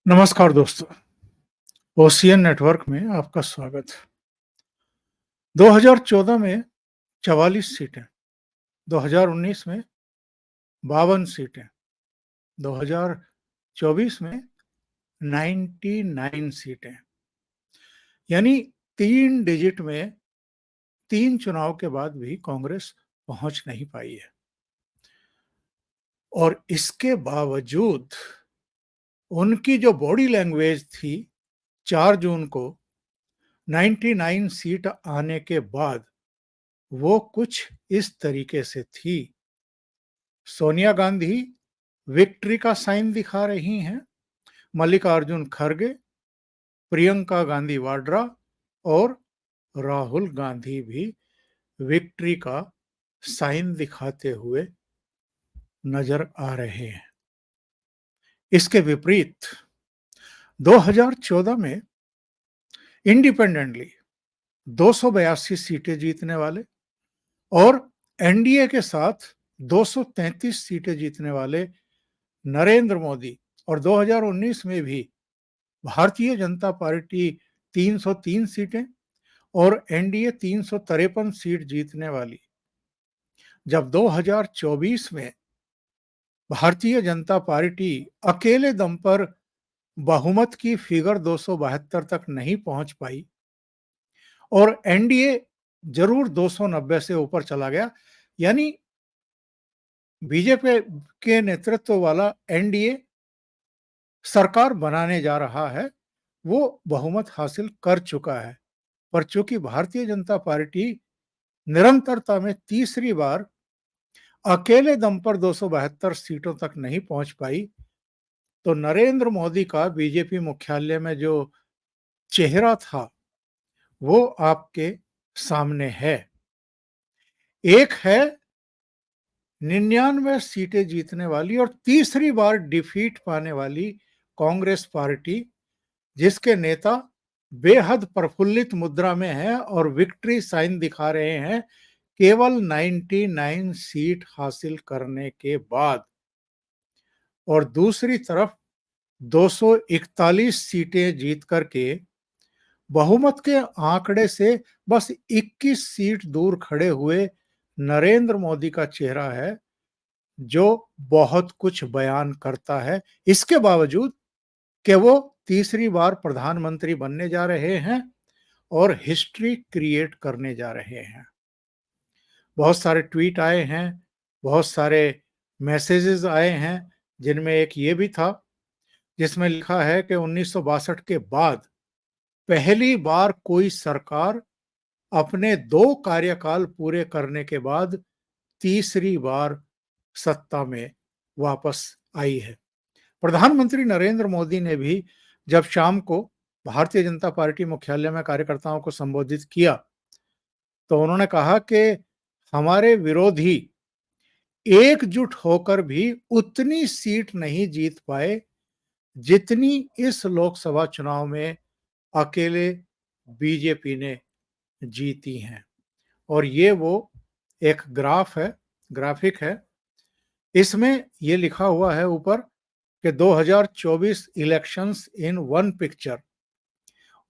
नमस्कार दोस्तों, ocean network में आपका स्वागत है। 2014 में 44 सीटें, 2019 में 52 सीटें, 2024 में 99 सीटें, यानी 3 डिजिट में 3 चुनाव के बाद भी कांग्रेस पहुंच नहीं पाई है। और इसके बावजूद उनकी जो बॉडी लैंग्वेज थी 4 जून को 99 सीट आने के बाद वो कुछ इस तरीके से थी। सोनिया गांधी विक्ट्री का साइन दिखा रही हैं, मल्लिकार्जुन खड़गे, प्रियंका गांधी वाड्रा और राहुल गांधी भी विक्ट्री का साइन दिखाते हुए नजर आ रहे हैं। इसके विपरीत 2014 में इंडिपेंडेंटली 282 सीटें जीतने वाले और एनडीए के साथ 233 सीटें जीतने वाले नरेंद्र मोदी और 2019 में भी भारतीय जनता पार्टी 303 सीटें और एनडीए 353 सीट जीतने वाली, जब 2024 में भारतीय जनता पार्टी अकेले दम पर बहुमत की फिगर 272 तक नहीं पहुंच पाई और एनडीए जरूर 290 से ऊपर चला गया, यानी बीजेपी के नेतृत्व वाला एनडीए सरकार बनाने जा रहा है, वो बहुमत हासिल कर चुका है। पर चूंकि भारतीय जनता पार्टी निरंतरता में तीसरी बार अकेले दम पर 272 सीटों तक नहीं पहुंच पाई, तो नरेंद्र मोदी का बीजेपी मुख्यालय में जो चेहरा था वो आपके सामने है। एक है 99 सीटें जीतने वाली और तीसरी बार डिफीट पाने वाली कांग्रेस पार्टी, जिसके नेता बेहद प्रफुल्लित मुद्रा में हैं और विक्ट्री साइन दिखा रहे हैं केवल 99 सीट हासिल करने के बाद। और दूसरी तरफ 241 सीटें जीत करके बहुमत के आंकड़े से बस 21 सीट दूर खड़े हुए नरेंद्र मोदी का चेहरा है, जो बहुत कुछ बयान करता है। इसके बावजूद कि वो तीसरी बार प्रधानमंत्री बनने जा रहे हैं और हिस्ट्री क्रिएट करने जा रहे हैं। बहुत सारे ट्वीट आए हैं, बहुत सारे मैसेजेस आए हैं, जिनमें एक ये भी था जिसमें लिखा है कि 1962 के बाद पहली बार कोई सरकार अपने 2 कार्यकाल पूरे करने के बाद तीसरी बार सत्ता में वापस आई है। प्रधानमंत्री नरेंद्र मोदी ने भी जब शाम को भारतीय जनता पार्टी मुख्यालय में कार्यकर्ताओं को संबोधित किया, तो उन्होंने कहा कि हमारे विरोधी एकजुट होकर भी उतनी सीट नहीं जीत पाए जितनी इस लोकसभा चुनाव में अकेले बीजेपी ने जीती हैं। और ये वो एक ग्राफिक है। इसमें ये लिखा हुआ है ऊपर कि 2024 इलेक्शंस इन वन पिक्चर।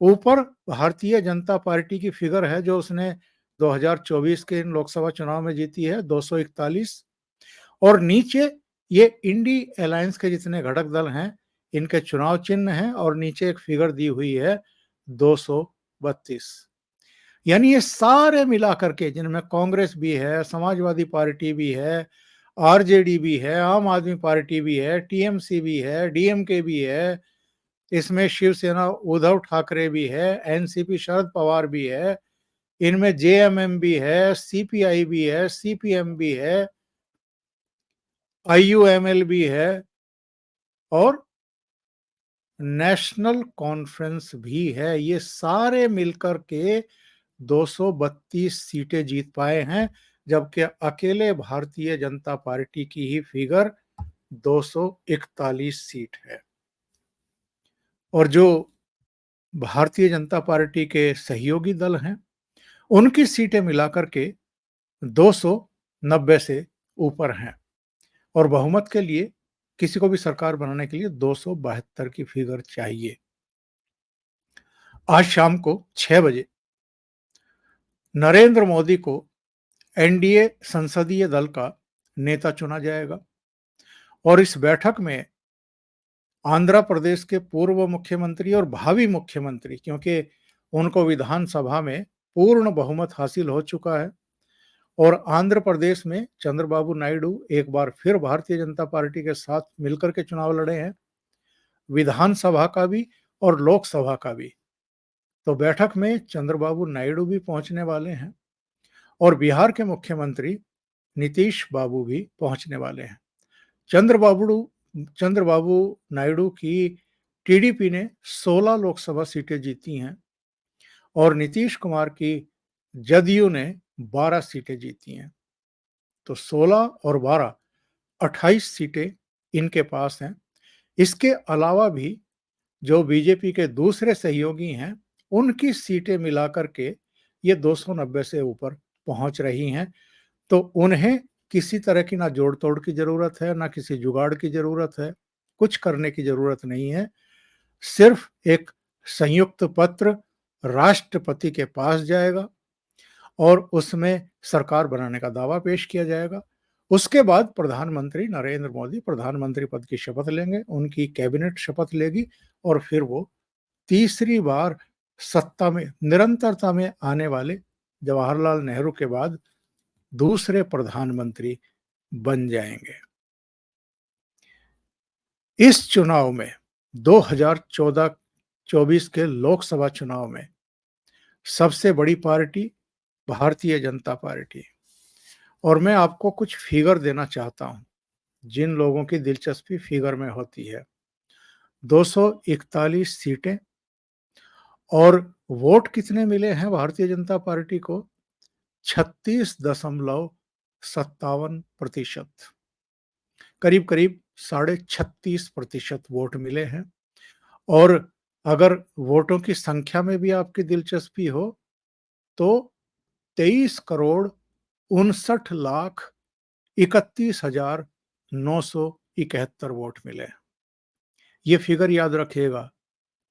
ऊपर भारतीय जनता पार्टी की फिगर है जो उसने 2024 के इन लोकसभा चुनाव में जीती है, 241, और नीचे ये इंडी अलायंस के जितने घटक दल हैं इनके चुनाव चिन्ह हैं और नीचे एक फिगर दी हुई है 232। यानी ये सारे मिलाकर के, जिनमें कांग्रेस भी है, समाजवादी पार्टी भी है, आरजेडी भी है, आम आदमी पार्टी भी है, टीएमसी भी है, डीएमके भी है, इसमें शिवसेना उद्धव ठाकरे भी है, एनसीपी शरद पवार भी है, इनमें जेएमएम भी है, सीपीआई भी है, सीपीएम भी है, आईयूएमएल भी है और नेशनल कॉन्फ्रेंस भी है। ये सारे मिलकर के 232 सीटें जीत पाए हैं, जबकि अकेले भारतीय जनता पार्टी की ही फिगर 241 सीट है। और जो भारतीय जनता पार्टी के सहयोगी दल हैं उनकी सीटें मिलाकर के 290 से ऊपर हैं और बहुमत के लिए किसी को भी सरकार बनाने के लिए 272 की फिगर चाहिए। आज शाम को 6 बजे नरेंद्र मोदी को एनडीए संसदीय दल का नेता चुना जाएगा और इस बैठक में आंध्र प्रदेश के पूर्व मुख्यमंत्री और भावी मुख्यमंत्री, क्योंकि उनको विधानसभा में पूर्ण बहुमत हासिल हो चुका है और आंध्र प्रदेश में चंद्रबाबू नायडू एक बार फिर भारतीय जनता पार्टी के साथ मिलकर के चुनाव लड़े हैं, विधानसभा का भी और लोकसभा का भी। तो बैठक में चंद्रबाबू नायडू भी पहुंचने वाले हैं और बिहार के मुख्यमंत्री नीतीश बाबू भी पहुंचने वाले हैं। चंद्रबाबू चंद्रबाबू नायडू की टीडीपी ने 16 लोकसभा सीटें जीती हैं और नीतीश कुमार की जदयू ने 12 सीटें जीती हैं। तो 16 और 12 28 सीटें इनके पास हैं। इसके अलावा भी जो बीजेपी के दूसरे सहयोगी हैं, उनकी सीटें मिलाकर के ये 290 से ऊपर पहुंच रही हैं। तो उन्हें किसी तरह की ना जोड़ तोड़ की जरूरत है, ना किसी जुगाड़ की जरूरत है, कुछ करने की जरूरत नहीं है। सिर्फ एक संयुक्त पत्र राष्ट्रपति के पास जाएगा और उसमें सरकार बनाने का दावा पेश किया जाएगा। उसके बाद प्रधानमंत्री नरेंद्र मोदी प्रधानमंत्री पद की शपथ लेंगे, उनकी कैबिनेट शपथ लेगी और फिर वो तीसरी बार सत्ता में निरंतरता में आने वाले जवाहरलाल नेहरू के बाद दूसरे प्रधानमंत्री बन जाएंगे। इस चुनाव में 2014-24 के लोकसभा चुनाव में सबसे बड़ी पार्टी भारतीय जनता पार्टी, और मैं आपको कुछ फिगर देना चाहता हूं जिन लोगों की दिलचस्पी फिगर में होती है। 241 सीटें और वोट कितने मिले हैं भारतीय जनता पार्टी को? 36.57%, करीब करीब 36.5% वोट मिले हैं। और अगर वोटों की संख्या में भी आपकी दिलचस्पी हो तो 23,31,31,971 वोट मिले। ये फिगर याद रखिएगा,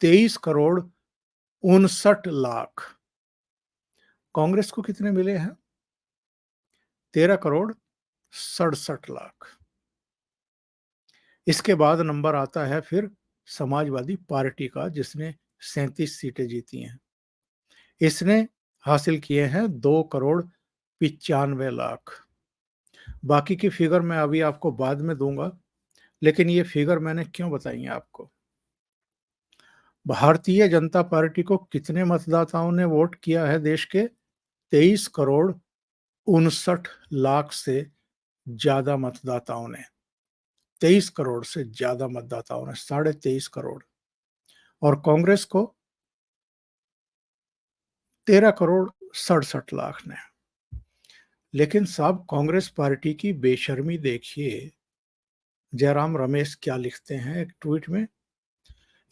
23,59,00,000। कांग्रेस को कितने मिले हैं? 13,67,00,000। इसके बाद नंबर आता है फिर समाजवादी पार्टी का, जिसने 37 सीटें जीती हैं। इसने हासिल किए हैं 2,95,00,000। बाकी की फिगर मैं अभी आपको बाद में दूंगा, लेकिन ये फिगर मैंने क्यों बताई है आपको? भारतीय जनता पार्टी को कितने मतदाताओं ने वोट किया है देश के? 23,59,00,000 से ज्यादा मतदाताओं ने, 23 करोड़ से ज्यादा मतदाताओं ने, 23.5 करोड़। और कांग्रेस को 13,67,00,000 ने। लेकिन साहब, कांग्रेस पार्टी की बेशर्मी देखिए। जयराम रमेश क्या लिखते हैं एक ट्वीट में?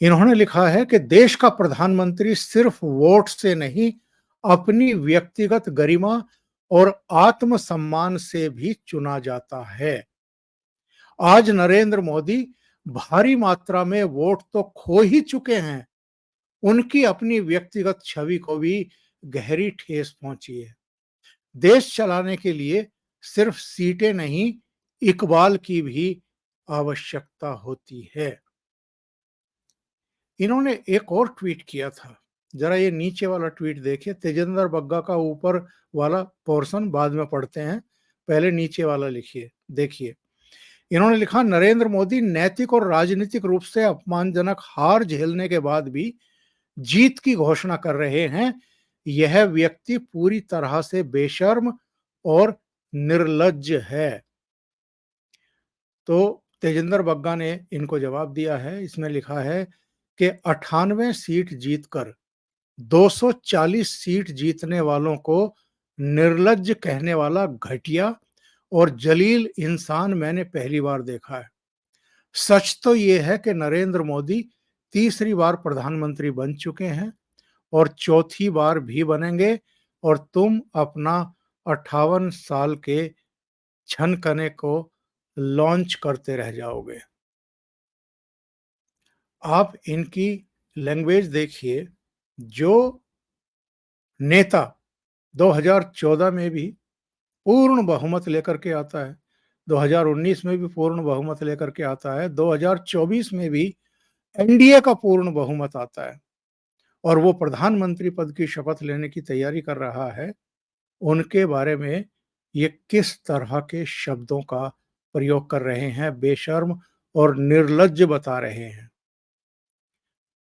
इन्होंने लिखा है कि देश का प्रधानमंत्री सिर्फ वोट से नहीं, अपनी व्यक्तिगत गरिमा और आत्मसम्मान से भी चुना जाता है। आज नरेंद्र मोदी भारी मात्रा में वोट तो खो ही चुके हैं, उनकी अपनी व्यक्तिगत छवि को भी गहरी ठेस पहुंची है। देश चलाने के लिए सिर्फ सीटें नहीं, इकबाल की भी आवश्यकता होती है। इन्होंने एक और ट्वीट किया था, जरा ये नीचे वाला ट्वीट देखिए। तेजेंद्र बग्गा का ऊपर वाला पोर्शन बाद में पढ़ते हैं, पहले नीचे वाला लिखिए, देखिए। इन्होंने लिखा, नरेंद्र मोदी नैतिक और राजनीतिक रूप से अपमानजनक हार झेलने के बाद भी जीत की घोषणा कर रहे हैं। यह व्यक्ति पूरी तरह से बेशर्म और निर्लज्ज है। तो तेजेंद्र बग्गा ने इनको जवाब दिया है। इसमें लिखा है कि 98 सीट जीतकर 240 सीट जीतने वालों को निर्लज्ज कहने वाला घटिया और जलील इंसान मैंने पहली बार देखा है। सच तो यह है कि नरेंद्र मोदी तीसरी बार प्रधानमंत्री बन चुके हैं और चौथी बार भी बनेंगे, और तुम अपना 58 साल के छनकने को लॉन्च करते रह जाओगे। आप इनकी लैंग्वेज देखिए। जो नेता 2014 में भी पूर्ण बहुमत लेकर के आता है, 2019 में भी पूर्ण बहुमत लेकर के आता है, 2024 में भी एनडीए का पूर्ण बहुमत आता है और वो प्रधानमंत्री पद की शपथ लेने की तैयारी कर रहा है, उनके बारे में ये किस तरह के शब्दों का प्रयोग कर रहे हैं, बेशर्म और निर्लज्ज बता रहे हैं।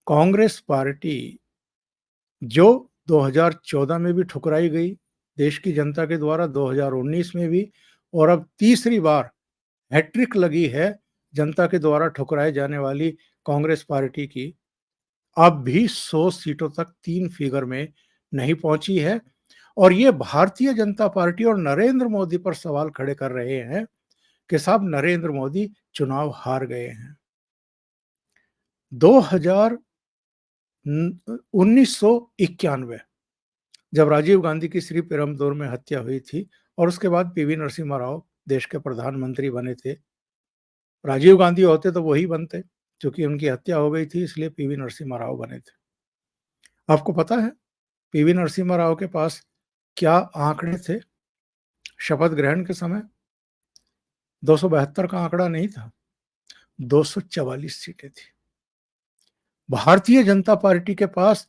कांग्रेस पार्टी जो 2014 में भी ठुकराई गई देश की जनता के द्वारा, 2019 में भी, और अब तीसरी बार हैट्रिक लगी है जनता के द्वारा ठुकराए जाने वाली कांग्रेस पार्टी की, अब भी 100 सीटों तक 3 फिगर में नहीं पहुंची है। और ये भारतीय जनता पार्टी और नरेंद्र मोदी पर सवाल खड़े कर रहे हैं कि साहब नरेंद्र मोदी चुनाव हार गए हैं। 1991 जब राजीव गांधी की श्री पेरुम्बदूर में हत्या हुई थी और उसके बाद पीवी नरसिम्हा राव देश के प्रधानमंत्री बने थे। राजीव गांधी होते तो वही बनते, क्योंकि उनकी हत्या हो गई थी इसलिए पीवी नरसिम्हा राव बने थे। आपको पता है पीवी नरसिम्हा राव के पास क्या आंकड़े थे शपथ ग्रहण के समय? 272 का आंकड़ा नहीं था, 244 सीटें थी। भारतीय जनता पार्टी के पास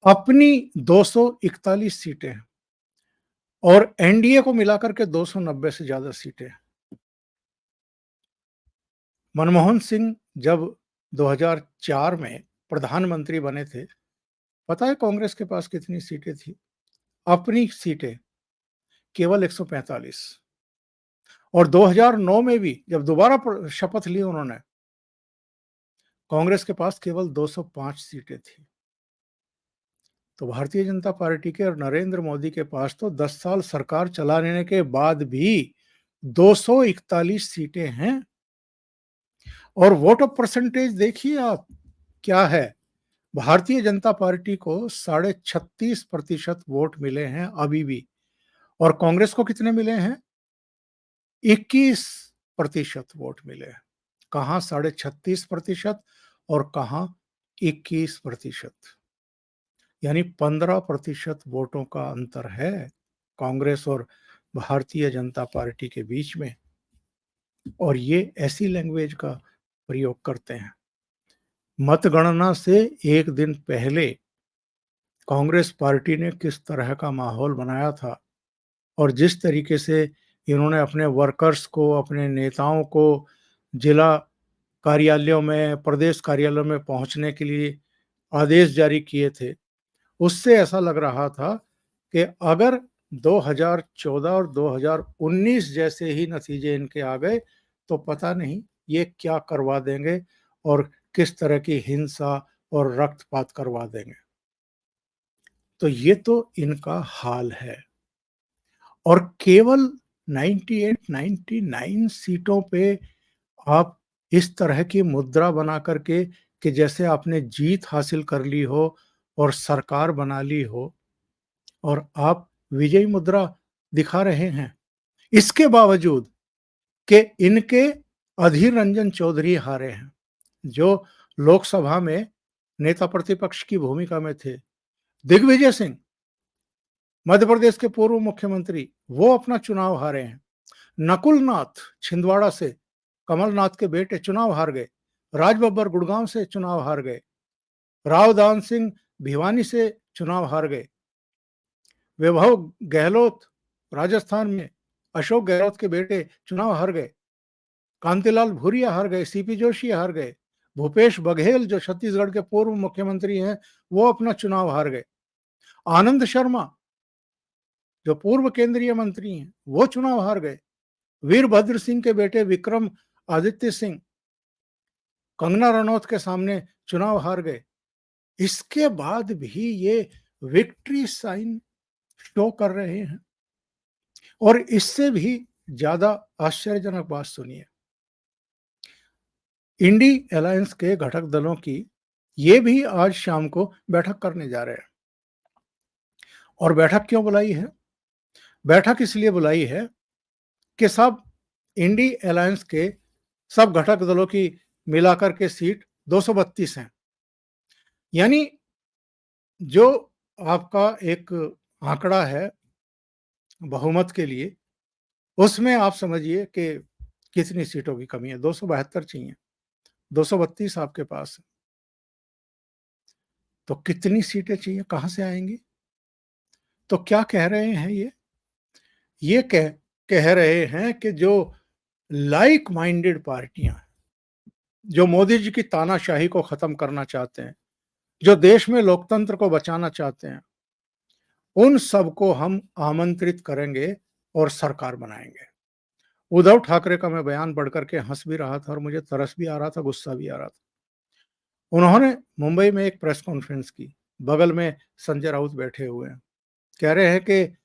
अपनी 241 सीटें हैं और एनडीए को मिलाकर के 290 से ज्यादा सीटें हैं। मनमोहन सिंह जब 2004 में प्रधानमंत्री बने थे, पता है कांग्रेस के पास कितनी सीटें थी? अपनी सीटें केवल 145। और 2009 में भी जब दोबारा शपथ ली उन्होंने, कांग्रेस के पास केवल 205 सीटें थी। तो भारतीय जनता पार्टी के और नरेंद्र मोदी के पास तो 10 साल सरकार चलाने के बाद भी 241 सीटें हैं। और वोट ऑफ परसेंटेज देखिए आप क्या है। भारतीय जनता पार्टी को 36.5% वोट मिले हैं अभी भी, और कांग्रेस को कितने मिले हैं? 21% वोट मिले हैं। कहां 36.5% और कहां 21%, यानी 15% वोटों का अंतर है कांग्रेस और भारतीय जनता पार्टी के बीच में। और ये ऐसी लैंग्वेज का प्रयोग करते हैं। मतगणना से एक दिन पहले कांग्रेस पार्टी ने किस तरह का माहौल बनाया था और जिस तरीके से इन्होंने अपने वर्कर्स को, अपने नेताओं को जिला कार्यालयों में, प्रदेश कार्यालयों में पहुंचने के लिए आदेश जारी किए थे, उससे ऐसा लग रहा था कि अगर 2014 और 2019 जैसे ही नतीजे इनके आ गए तो पता नहीं ये क्या करवा देंगे और किस तरह की हिंसा और रक्तपात करवा देंगे। तो ये तो इनका हाल है। और केवल 98-99 सीटों पे आप इस तरह की मुद्रा बना करके कि जैसे आपने जीत हासिल कर ली हो और सरकार बना ली हो, और आप विजयी मुद्रा दिखा रहे हैं। इसके बावजूद कि इनके अधीर रंजन चौधरी हारे हैं, जो लोकसभा में नेता प्रतिपक्ष की भूमिका में थे। दिग्विजय सिंह, मध्य प्रदेश के पूर्व मुख्यमंत्री, वो अपना चुनाव हारे हैं। नकुल नाथ छिंदवाड़ा से, कमलनाथ के बेटे, चुनाव हार गए। राज बब्बर गुड़गांव से चुनाव हार गए। राव दान सिंह भिवानी से चुनाव हार गए। वैभव गहलोत राजस्थान में, अशोक गहलोत के बेटे, चुनाव हार गए। कांतिलाल भूरिया हार गए, सीपी जोशी हार गए। भूपेश बघेल जो छत्तीसगढ़ के पूर्व मुख्यमंत्री हैं, वो अपना चुनाव हार गए। आनंद शर्मा जो पूर्व केंद्रीय मंत्री हैं, वो चुनाव हार गए। वीरभद्र सिंह के बेटे विक्रम आदित्य सिंह कंगना रनौत के सामने चुनाव हार गए। इसके बाद भी ये विक्ट्री साइन शो कर रहे हैं। और इससे भी ज्यादा आश्चर्यजनक बात सुनिए, इंडी अलायंस के घटक दलों की ये भी आज शाम को बैठक करने जा रहे हैं। और बैठक क्यों बुलाई है? बैठक इसलिए बुलाई है कि सब इंडी अलायंस के सब घटक दलों की मिलाकर के सीट 232 हैं। यानी जो आपका एक आंकड़ा है बहुमत के लिए, उसमें आप समझिए कि कितनी सीटों की कमी है। 272 चाहिए, 232 आपके पास है। तो कितनी सीटें चाहिए, कहां से आएंगी? तो क्या कह रहे हैं ये कह कह रहे हैं कि जो लाइक माइंडेड पार्टियां, जो मोदी जी की तानाशाही को खत्म करना चाहते हैं, जो देश में लोकतंत्र को बचाना चाहते हैं, उन सबको हम आमंत्रित करेंगे और सरकार बनाएंगे। उद्धव ठाकरे का मैं बयान पढ़ करके हंस भी रहा था और मुझे तरस भी आ रहा था, गुस्सा भी आ रहा था। उन्होंने मुंबई में एक प्रेस कॉन्फ्रेंस की, बगल में संजय राउत बैठे हुए हैं, कह रहे हैं कि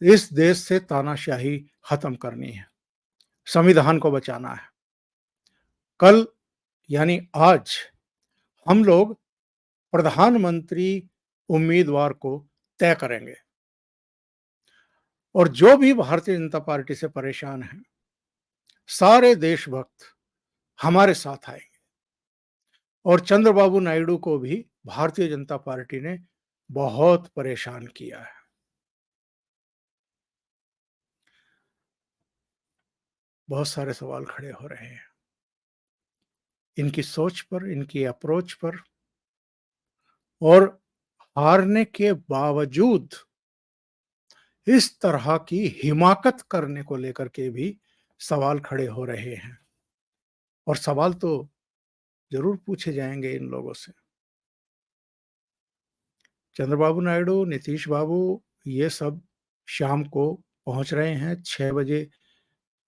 इस देश से तानाशाही खत्म करनी है, संविधान को बचाना है। कल यानी आज हम लोग प्रधानमंत्री उम्मीदवार को तय करेंगे और जो भी भारतीय जनता पार्टी से परेशान हैं, सारे देशभक्त हमारे साथ आएंगे। और चंद्रबाबू नायडू को भी भारतीय जनता पार्टी ने बहुत परेशान किया है। बहुत सारे सवाल खड़े हो रहे हैं इनकी सोच पर, इनकी अप्रोच पर, और हारने के बावजूद इस तरह की हिमाकत करने को लेकर के भी सवाल खड़े हो रहे हैं। और सवाल तो जरूर पूछे जाएंगे इन लोगों से। चंद्रबाबू नायडू, नीतीश बाबू, ये सब शाम को पहुंच रहे हैं। 6 बजे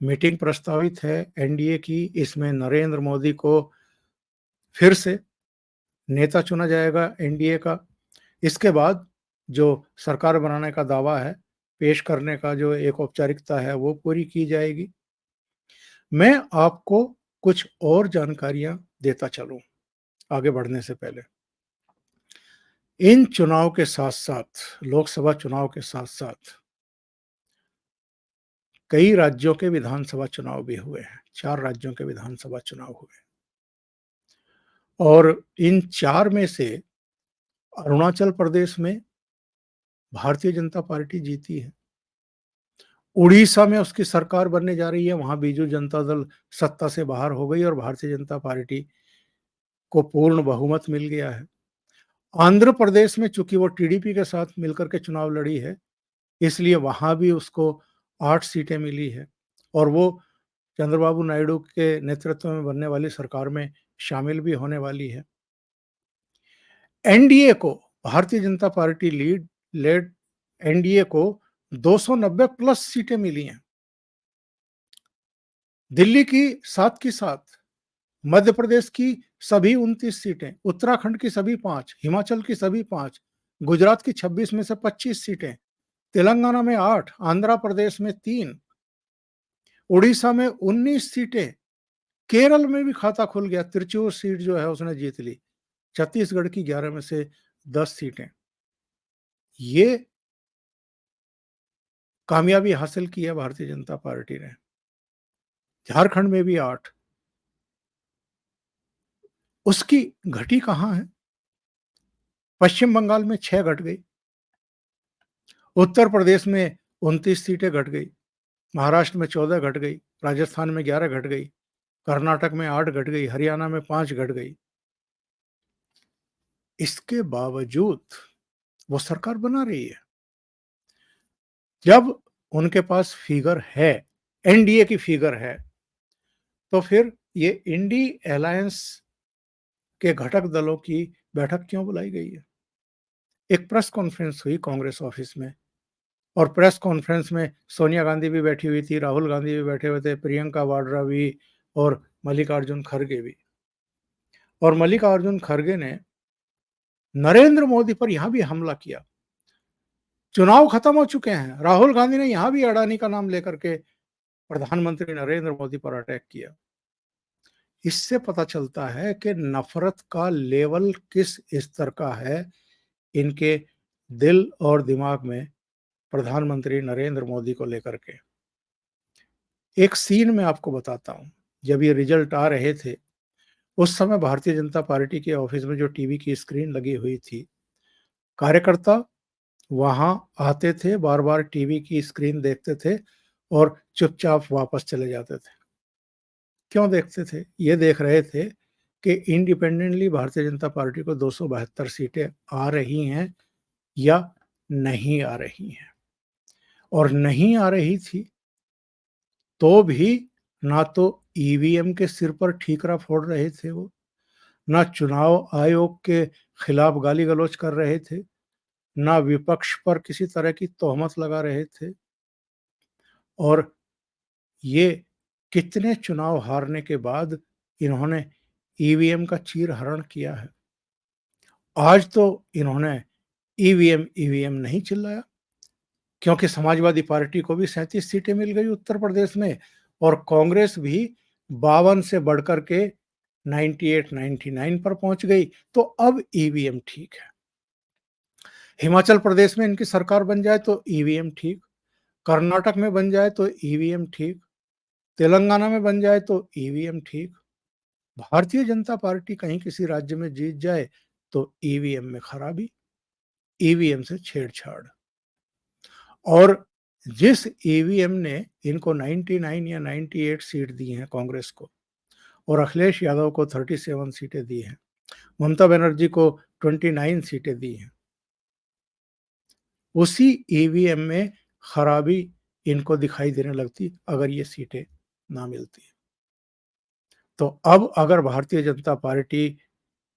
मीटिंग प्रस्तावित है एनडीए की। इसमें नरेंद्र मोदी को फिर से नेता चुना जाएगा एनडीए का। इसके बाद जो सरकार बनाने का दावा है, पेश करने का जो एक औपचारिकता है, वो पूरी की जाएगी। मैं आपको कुछ और जानकारियां देता चलूं आगे बढ़ने से पहले। इन चुनाव के साथ साथ, लोकसभा चुनाव के साथ साथ, कई राज्यों के विधानसभा चुनाव भी हुए हैं। 4 राज्यों के विधानसभा चुनाव हुए और इन 4 में से अरुणाचल प्रदेश में भारतीय जनता पार्टी जीती है। उड़ीसा में उसकी सरकार बनने जा रही है, वहां बीजू जनता दल सत्ता से बाहर हो गई और भारतीय जनता पार्टी को पूर्ण बहुमत मिल गया है। आंध्र प्रदेश में चूंकि वो टीडीपी के साथ मिलकर के चुनाव लड़ी है, इसलिए वहां भी उसको 8 सीटें मिली है और वो चंद्रबाबू नायडू के नेतृत्व में बनने वाली सरकार में शामिल भी होने वाली है। एनडीए को, Bharatiya Janata party lead NDA को 290 प्लस सीटें मिली हैं। दिल्ली की साथ मध्य प्रदेश की सभी 29 सीटें, उत्तराखंड की सभी 5, हिमाचल की सभी 5, गुजरात की 26 में से 25 सीटें, तेलंगाना में 8, आंध्र प्रदेश में 3, उड़ीसा में 19 सीटें, केरल में भी खाता खुल गया, तिरचूर सीट जो है उसने जीत ली, छत्तीसगढ़ की 11 में से 10 सीटें। ये कामयाबी हासिल की है भारतीय जनता पार्टी ने। झारखंड में भी 8। उसकी घटी कहां है? पश्चिम बंगाल में 6 घट गई, उत्तर प्रदेश में 29 सीटें घट गई, महाराष्ट्र में 14 घट गई, राजस्थान में 11 घट गई, कर्नाटक में 8 घट गई, हरियाणा में 5 घट गई। इसके बावजूद वो सरकार बना रही है। जब उनके पास फिगर है, एनडीए की फिगर है, तो फिर ये इंडी अलायंस के घटक दलों की बैठक क्यों बुलाई गई है? एक प्रेस कॉन्फ्रेंस हुई कांग्रेस ऑफिस में और प्रेस कॉन्फ्रेंस में सोनिया गांधी भी बैठी हुई थी, राहुल गांधी भी बैठे हुए थे, प्रियंका वाड्रा भी और मल्लिकार्जुन खड़गे भी। और मल्लिकार्जुन खड़गे ने नरेंद्र मोदी पर यहां भी हमला किया। चुनाव खत्म हो चुके हैं, राहुल गांधी ने यहां भी अडानी का नाम लेकर के प्रधानमंत्री नरेंद्र मोदी पर अटैक किया। इससे पता चलता है कि नफरत का लेवल किस स्तर का है इनके दिल और दिमाग में प्रधानमंत्री नरेंद्र मोदी को लेकर के। एक सीन में आपको बताता हूं। जब ये रिजल्ट आ रहे थे उस समय भारतीय जनता पार्टी के ऑफिस में जो टीवी की स्क्रीन लगी हुई थी, कार्यकर्ता वहां आते थे, बार-बार टीवी की स्क्रीन देखते थे और चुपचाप वापस चले जाते थे। क्यों देखते थे? ये देख रहे थे कि इंडिपेंडेंटली भारतीय जनता पार्टी को 272 सीटें आ रही हैं या नहीं आ रही हैं। और नहीं आ रही थी तो भी ना तो ईवीएम के सिर पर ठीकरा फोड़ रहे थे वो, ना चुनाव आयोग के खिलाफ गाली-गलौज कर रहे थे, ना विपक्ष पर किसी तरह की तोहमत लगा रहे थे। और ये कितने चुनाव हारने के बाद इन्होंने ईवीएम का चीरहरण किया है। आज तो इन्होंने ईवीएम ईवीएम नहीं चिल्लाया, क्योंकि समाजवादी पार्टी को भी 37 सीटें मिल गई उत्तर प्रदेश में और कांग्रेस भी 52 से बढ़कर के 98-99 पर पहुंच गई। तो अब ईवीएम ठीक है। हिमाचल प्रदेश में इनकी सरकार बन जाए तो ईवीएम ठीक, कर्नाटक में बन जाए तो ईवीएम ठीक, तेलंगाना में बन जाए तो ईवीएम ठीक। भारतीय जनता पार्टी कहीं किसी राज्य में जीत जाए तो ईवीएम में खराबी, ईवीएम से छेड़छाड़। और जिस ईवीएम ने इनको 99 या 98 सीट दी हैं कांग्रेस को और अखिलेश यादव को 37 सीटें दी हैं, ममता बनर्जी को 29 सीटें दी हैं, उसी ईवीएम में खराबी इनको दिखाई देने लगती अगर ये सीटें ना मिलती। तो अब अगर Bharatiya Janata party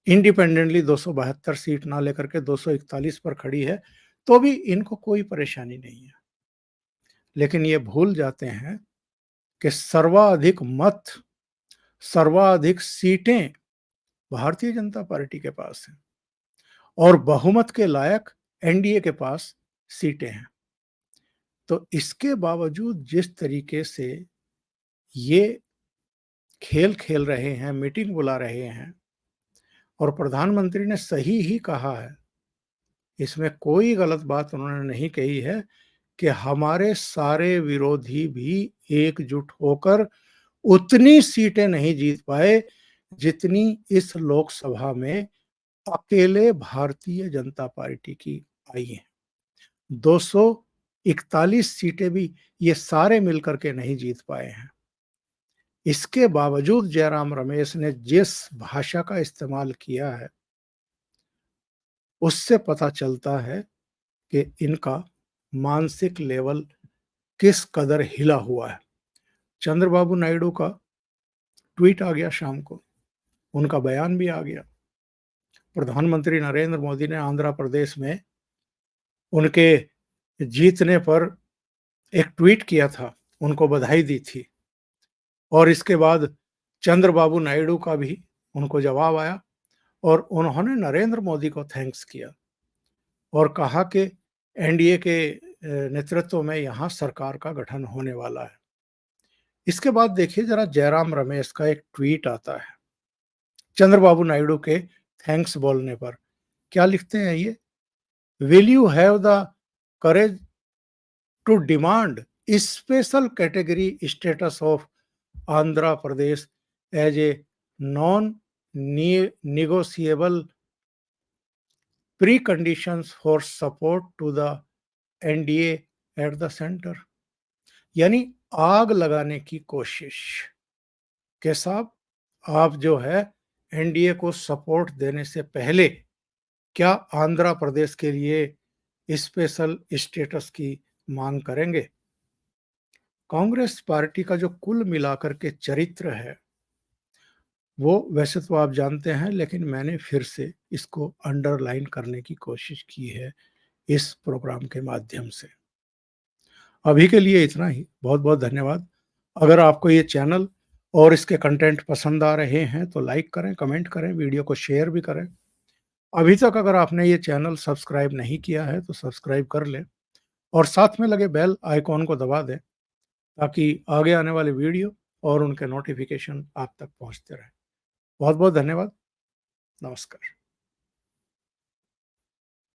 independently 272 seat ना लेकर के 241 पर खड़ी है तो भी इनको कोई परेशानी नहीं है। लेकिन ये भूल जाते हैं कि सर्वाधिक मत, सर्वाधिक सीटें भारतीय जनता पार्टी के पास हैं और बहुमत के लायक एनडीए के पास सीटें हैं। तो इसके बावजूद जिस तरीके से ये खेल खेल रहे हैं, मीटिंग बुला रहे हैं और प्रधानमंत्री ने सही ही कहा है, इसमें कोई गलत बात उन्होंने नहीं कही है कि हमारे सारे विरोधी भी एकजुट होकर उतनी सीटें नहीं जीत पाए जितनी इस लोकसभा में अकेले भारतीय जनता पार्टी की आई हैं। 241 सीटें भी ये सारे मिलकर के नहीं जीत पाए हैं। इसके बावजूद जयराम रमेश ने जिस भाषा का इस्तेमाल किया है, उससे पता चलता है कि इनका मानसिक लेवल किस कदर हिला हुआ है। चंद्रबाबू नायडू का ट्वीट आ गया शाम को, उनका बयान भी आ गया। प्रधानमंत्री नरेंद्र मोदी ने आंध्र प्रदेश में उनके जीतने पर एक ट्वीट किया था, उनको बधाई दी थी और इसके बाद चंद्रबाबू नायडू का भी उनको जवाब आया और उन्होंने नरेंद्र मोदी को थैंक्स किया और कहा कि एनडीए के नेतृत्व में यहाँ सरकार का गठन होने वाला है। इसके बाद देखिए जरा जयराम रमेश का एक ट्वीट आता है चंद्रबाबू नायडू के थैंक्स बोलने पर। क्या लिखते हैं ये? Will you have the courage to demand special category status of Andhra Pradesh as a non negotiable preconditions for support to the NDA at the centre. यानी आग लगाने की कोशिश के साहब, आप जो है एनडीए को सपोर्ट देने से पहले क्या आंध्र प्रदेश के लिए स्पेशल स्टेटस की मांग करेंगे? कांग्रेस पार्टी का जो कुल मिलाकर के चरित्र है वो वैसे तो आप जानते हैं, लेकिन मैंने फिर से इसको अंडरलाइन करने की कोशिश की है इस प्रोग्राम के माध्यम से। अभी के लिए इतना ही। बहुत बहुत धन्यवाद। अगर आपको ये चैनल और इसके कंटेंट पसंद आ रहे हैं तो लाइक करें, कमेंट करें, वीडियो को शेयर भी करें। अभी तक अगर आपने ये चैनल सब्सक्राइब नहीं किया है तो सब्सक्राइब कर लें और साथ में लगे बेल आइकॉन को दबा दें ताकि आगे आने वाले वीडियो और उनके नोटिफिकेशन आप तक पहुंचते रहें। बहुत बहुत धन्यवाद। नमस्कार।